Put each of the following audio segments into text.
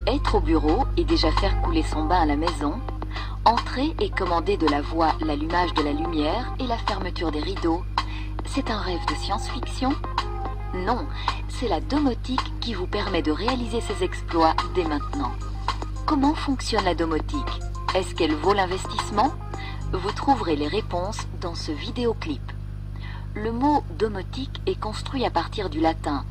Être au bureau et déjà faire couler son bain à la maison, entrer et commander de la voix l'allumage de la lumière et la fermeture des rideaux, c'est un rêve de science-fiction? Non, c'est la domotique qui vous permet de réaliser ces exploits dès maintenant. Comment fonctionne la domotique? Est-ce qu'elle vaut l'investissement? Vous trouverez les réponses dans ce vidéoclip. Le mot domotique est construit à partir du latin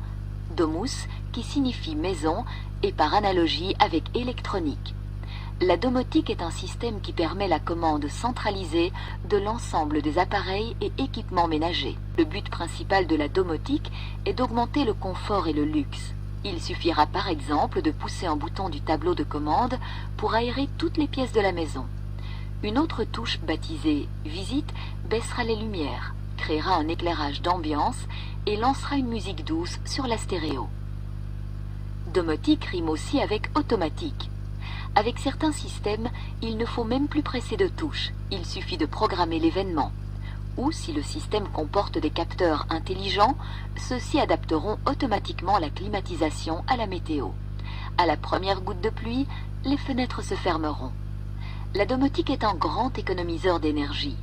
domus, qui signifie maison, et par analogie avec électronique. La domotique est un système qui permet la commande centralisée de l'ensemble des appareils et équipements ménagers. Le but principal de la domotique est d'augmenter le confort et le luxe. Il suffira par exemple de pousser un bouton du tableau de commande pour aérer toutes les pièces de la maison. Une autre touche baptisée « Visite » baissera les lumières, créera un éclairage d'ambiance et lancera une musique douce sur la stéréo. Domotique rime aussi avec automatique. Avec certains systèmes, il ne faut même plus presser de touches, il suffit de programmer l'événement. Ou si le système comporte des capteurs intelligents, ceux-ci adapteront automatiquement la climatisation à la météo. À la première goutte de pluie, les fenêtres se fermeront. La domotique est un grand économiseur d'énergie.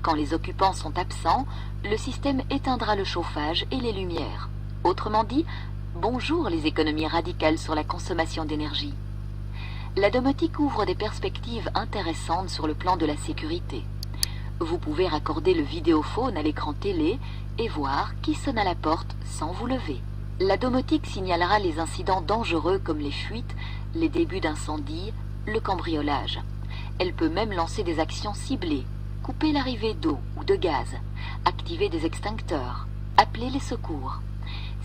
Quand les occupants sont absents, le système éteindra le chauffage et les lumières. Autrement dit, bonjour les économies radicales sur la consommation d'énergie. La domotique ouvre des perspectives intéressantes sur le plan de la sécurité. Vous pouvez raccorder le vidéophone à l'écran télé et voir qui sonne à la porte sans vous lever. La domotique signalera les incidents dangereux comme les fuites, les débuts d'incendie, le cambriolage. Elle peut même lancer des actions ciblées, couper l'arrivée d'eau ou de gaz, activer des extincteurs, appeler les secours.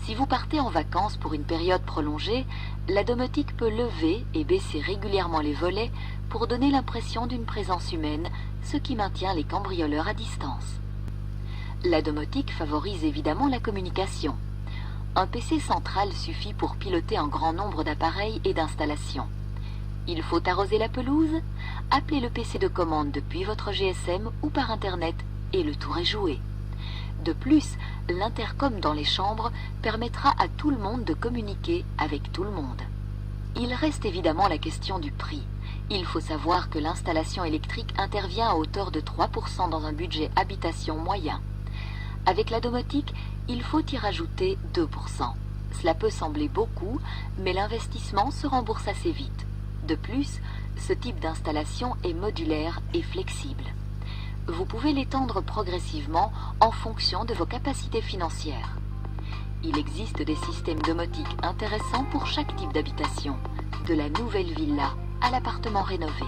Si vous partez en vacances pour une période prolongée, la domotique peut lever et baisser régulièrement les volets pour donner l'impression d'une présence humaine, ce qui maintient les cambrioleurs à distance. La domotique favorise évidemment la communication. Un PC central suffit pour piloter un grand nombre d'appareils et d'installations. Il faut arroser la pelouse, appeler le PC de commande depuis votre GSM ou par Internet et le tour est joué. De plus, l'intercom dans les chambres permettra à tout le monde de communiquer avec tout le monde. Il reste évidemment la question du prix. Il faut savoir que l'installation électrique intervient à hauteur de 3% dans un budget habitation moyen. Avec la domotique, il faut y rajouter 2%. Cela peut sembler beaucoup, mais l'investissement se rembourse assez vite. De plus, ce type d'installation est modulaire et flexible. Vous pouvez l'étendre progressivement en fonction de vos capacités financières. Il existe des systèmes domotiques intéressants pour chaque type d'habitation, de la nouvelle villa à l'appartement rénové.